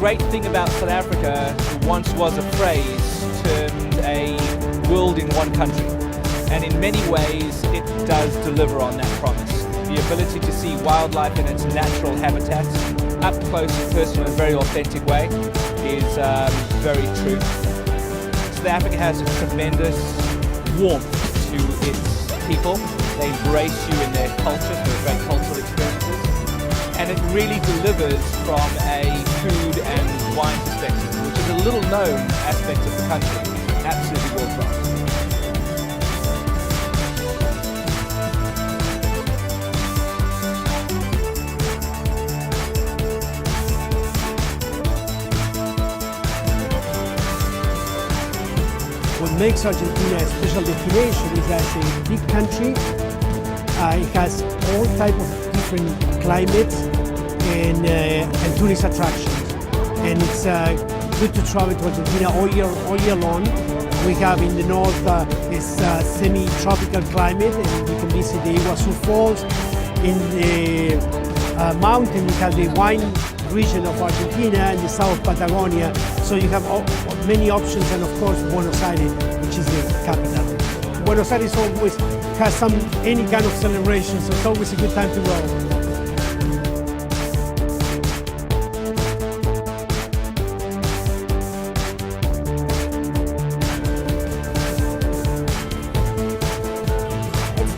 great thing about South Africa, once was a phrase, turned a world in one country. And in many ways, it does deliver on that promise. The ability to see wildlife in its natural habitats, up close and personal in a very authentic way, is very true. South Africa has a tremendous warmth to its people. They embrace you in their culture, so great cultural experiences. And it really delivers from a food and wine perspective, which is a little known aspect of the country. Absolutely world class. What makes Argentina a special destination is that it's a big country. It has all types of different climates and tourist attractions. And it's good to travel to Argentina all year long. We have in the north this semi-tropical climate, and you can visit the Iguazu Falls. In the mountain, we have the wine region of Argentina and the south Patagonia. So you have many options, and of course Buenos Aires, which is the capital. Buenos Aires always has any kind of celebration, so it's always a good time to go.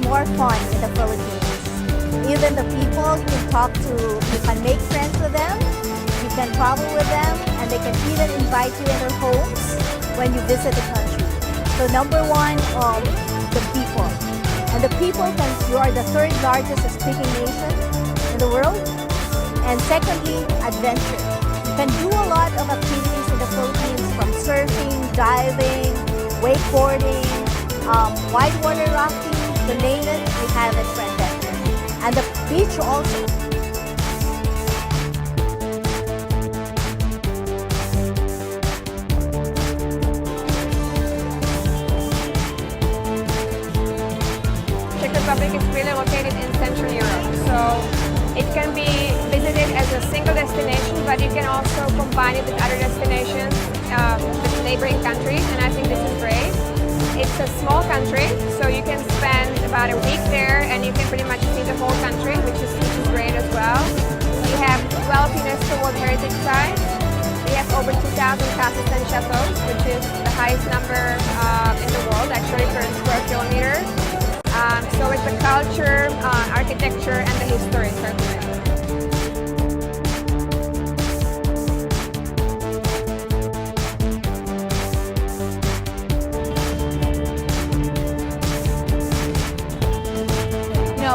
More fun in the Philippines. Even the people, you can make friends with them, you can travel with them, and they can even invite you in their homes when you visit the country. So number one, the people. And the people, you are the third largest speaking nation in the world. And secondly, adventure. You can do a lot of activities in the Philippines, from surfing, diving, wakeboarding, whitewater rafting, to name it, we have it for adventure. And the beach also. Czech Republic is really located in Central Europe, so it can be visited as a single destination, but you can also combine it with other destinations with neighboring countries, and I think this is great. It's a small country, so you can spend about a week there and you can pretty much see the whole country, which is great as well. We have 12 UNESCO World Heritage Sites. We have over 2,000 castles and chateaus, which is the highest number in the world, actually, per square kilometer. So it's the culture, architecture, and the history, certainly.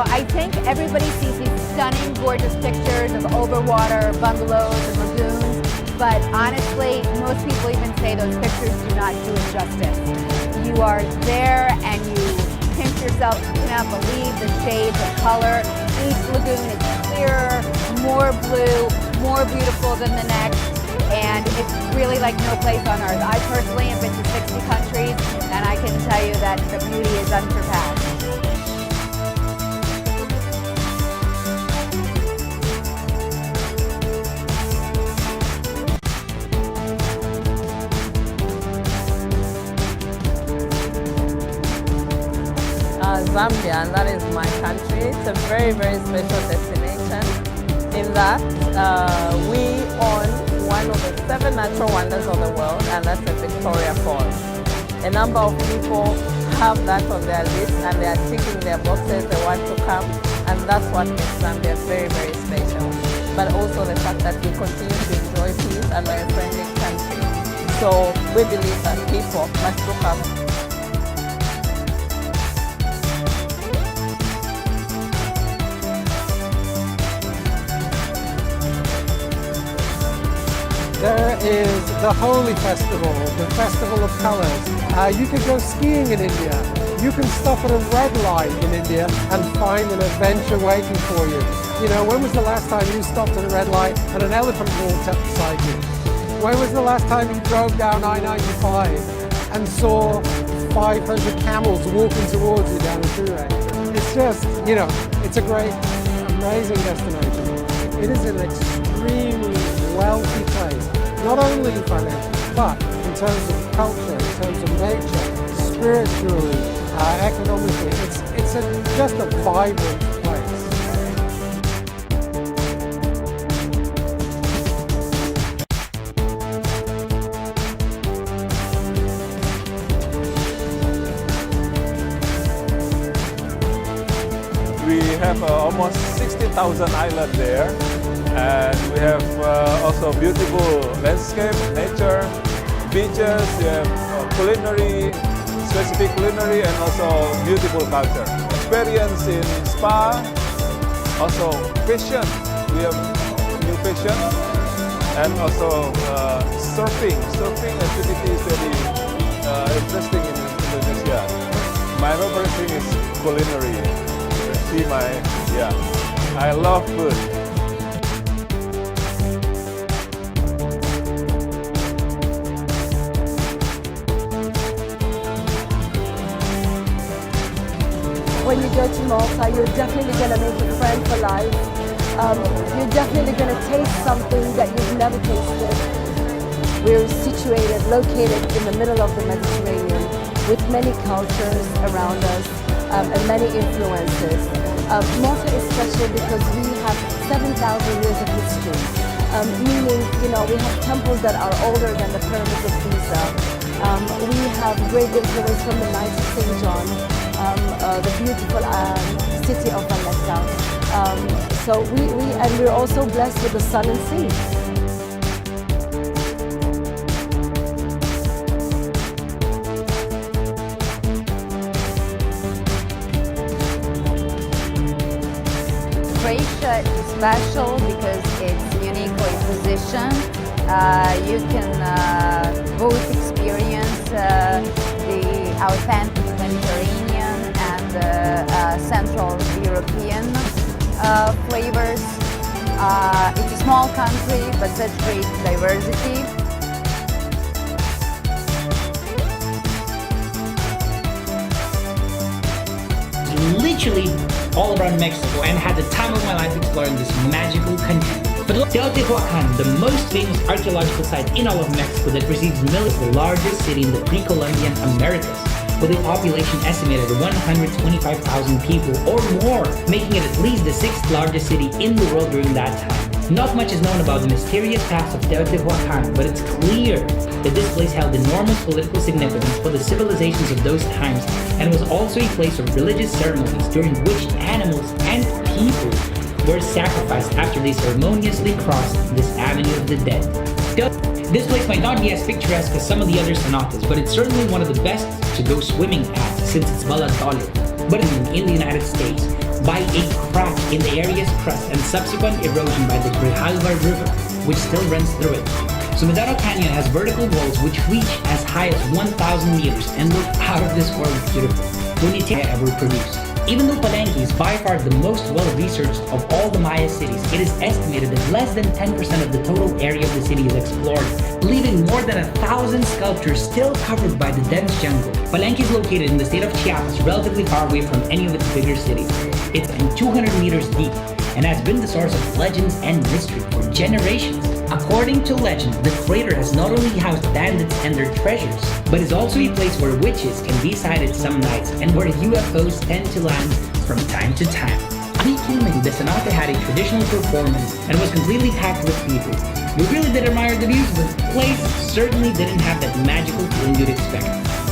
I think everybody sees these stunning, gorgeous pictures of overwater bungalows and lagoons, but honestly, most people even say those pictures do not do it justice. You are there and you pinch yourself, you cannot believe the shades of color. Each lagoon is clearer, more blue, more beautiful than the next, and it's really like no place on earth. I personally have been to 60 countries, and I can tell you that the beauty is unsurpassed. Zambia, and that is my country. It's a very, very special destination in that we own one of the 7 natural wonders of the world, and that's the Victoria Falls. A number of people have that on their list and they are ticking their boxes, they want to come, and that's what makes Zambia very, very special. But also the fact that we continue to enjoy peace and we're a friendly country. So we believe that people must look up. There is the Holi Festival, the Festival of Colours. You can go skiing in India. You can stop at a red light in India and find an adventure waiting for you. You know, when was the last time you stopped at a red light and an elephant walked up beside you? When was the last time you drove down I-95 and saw 500 camels walking towards you down the freeway? It's just, you know, it's a great, amazing destination. It is an extremely wealthy place. not only financially, but in terms of culture, in terms of nature, spiritually, economically. It's just a vibrant place. We have almost 60,000 islands there, and we have also beautiful landscape, nature, beaches, we have culinary, specific culinary, and also beautiful culture. Experience in spa, also fashion, we have new fashion, and also surfing activity is very interesting in Indonesia. My favorite thing is culinary. See I love food. When you go to Malta, you're definitely going to make a friend for life. You're definitely going to taste something that you've never tasted. We're located in the middle of the Mediterranean with many cultures around us and many influences. Malta is special because we have 7,000 years of history, meaning, we have temples that are older than the pyramids of Giza. We have great influence from the Knights of St. John, the beautiful city of Valletta. And we're also blessed with the sun and sea. Croatia is special because it's uniquely positioned. You can both experience the authentic Mediterranean and Central European flavors. It's a small country, but such great diversity. Literally all around Mexico and had the time of my life exploring this magical country. But Teotihuacan, the most famous archaeological site in all of Mexico that receives millions, the largest city in the pre-Columbian Americas, with a population estimated at 125,000 people or more, making it at least the 6th largest city in the world during that time. Not much is known about the mysterious past of Teotihuacan, but it's clear that this place held enormous political significance for the civilizations of those times and was also a place of religious ceremonies during which animals and people were sacrificed after they ceremoniously crossed this avenue of the dead. This place might not be as picturesque as some of the other cenotes, but it's certainly one of the best to go swimming at since it's Valladolid. But in the United States, by a crack in the area's crust and subsequent erosion by the Grijalva River, which still runs through it. So Medaro Canyon has vertical walls which reach as high as 1,000 meters and look out of this world beautiful when you take ever produced. Even though Palenque is by far the most well-researched of all the Maya cities, it is estimated that less than 10% of the total area of the city is explored, leaving more than 1,000 sculptures still covered by the dense jungle. Palenque is located in the state of Chiapas, relatively far away from any of its bigger cities. It's 200 meters deep and has been the source of legends and mystery for generations. According to legend, the crater has not only housed bandits and their treasures, but is also a place where witches can be sighted some nights and where UFOs tend to land from time to time. When he came in, the cenote had a traditional performance and was completely packed with people. We really did admire the views, but the place certainly didn't have that magical feeling you'd expect.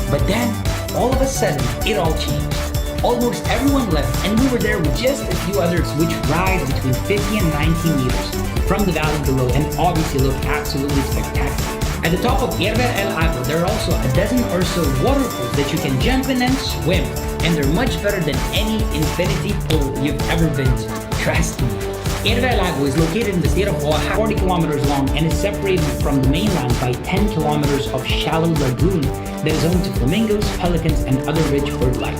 But then, all of a sudden, it all changed. Almost everyone left, and we were there with just a few others which rise between 50 and 90 meters from the valley below and obviously look absolutely spectacular. At the top of Hierve el Agua, there are also a dozen or so waterfalls that you can jump in and swim, and they're much better than any infinity pool you've ever been to. Trust me. Hierve el Agua is located in the state of Oaxaca, 40 kilometers long, and is separated from the mainland by 10 kilometers of shallow lagoon that is home to flamingos, pelicans, and other rich bird life.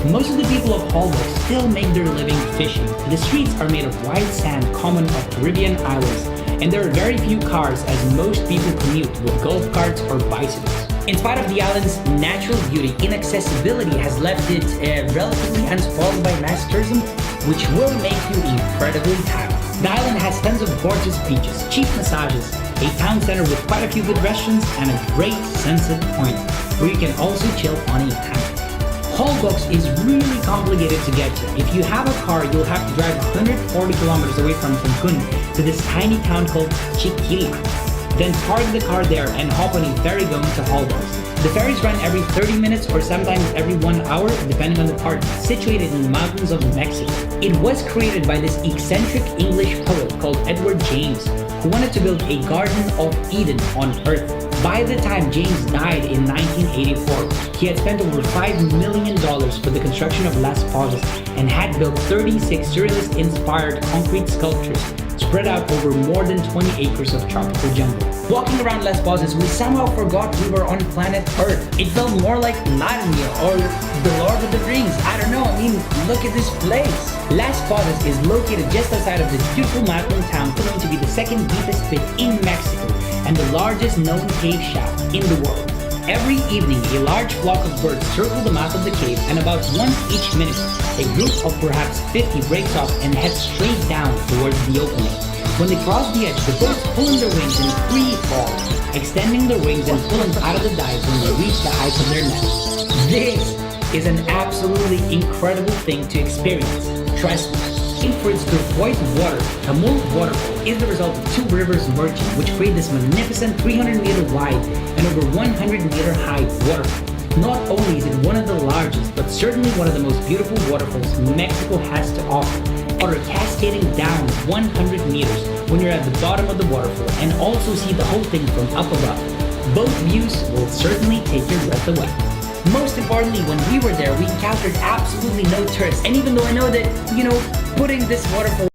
Most of the people of Holbox still make their living fishing. The streets are made of white sand common of Caribbean islands, and there are very few cars as most people commute with golf carts or bicycles. In spite of the island's natural beauty, inaccessibility has left it relatively unspoiled by mass tourism, which will make you incredibly tired. The island has tons of gorgeous beaches, cheap massages, a town center with quite a few good restaurants and a great sunset point where you can also chill on a hammock. Holbox is really complicated to get to. If you have a car, you'll have to drive 140 kilometers away from Cancun to this tiny town called Chiquila. Then park the car there and hop on a ferry going to Holbox. The ferries run every 30 minutes or sometimes every 1 hour, depending on the part, situated in the mountains of Mexico. It was created by this eccentric English poet called Edward James, who wanted to build a Garden of Eden on Earth. By the time James died in 1984, he had spent over $5 million for the construction of Las Pozas and had built 36 surrealist-inspired concrete sculptures spread out over more than 20 acres of tropical jungle. Walking around Las Pozas, we somehow forgot we were on planet Earth. It felt more like Narnia or The Lord of the Rings. I don't know, I mean, look at this place. Las Pozas is located just outside of this beautiful mountain town, claimed to be the second deepest pit in Mexico and the largest known cave shaft in the world. Every evening, a large flock of birds circle the mouth of the cave, and about once each minute, a group of perhaps 50 breaks off and heads straight down towards the opening. When they cross the edge, the birds pull in their wings and free fall, extending their wings and pulling out of the dives when they reach the height of their nest. This is an absolutely incredible thing to experience. Trust me. For its turquoise water, Tamulte Waterfall is the result of two rivers merging, which create this magnificent 300-meter wide and over 100-meter high waterfall. Not only is it one of the largest, but certainly one of the most beautiful waterfalls Mexico has to offer. Water cascading down 100 meters when you're at the bottom of the waterfall and also see the whole thing from up above. Both views will certainly take your breath away. Most importantly, when we were there, we encountered absolutely no tourists. And even though I know that, putting this waterfall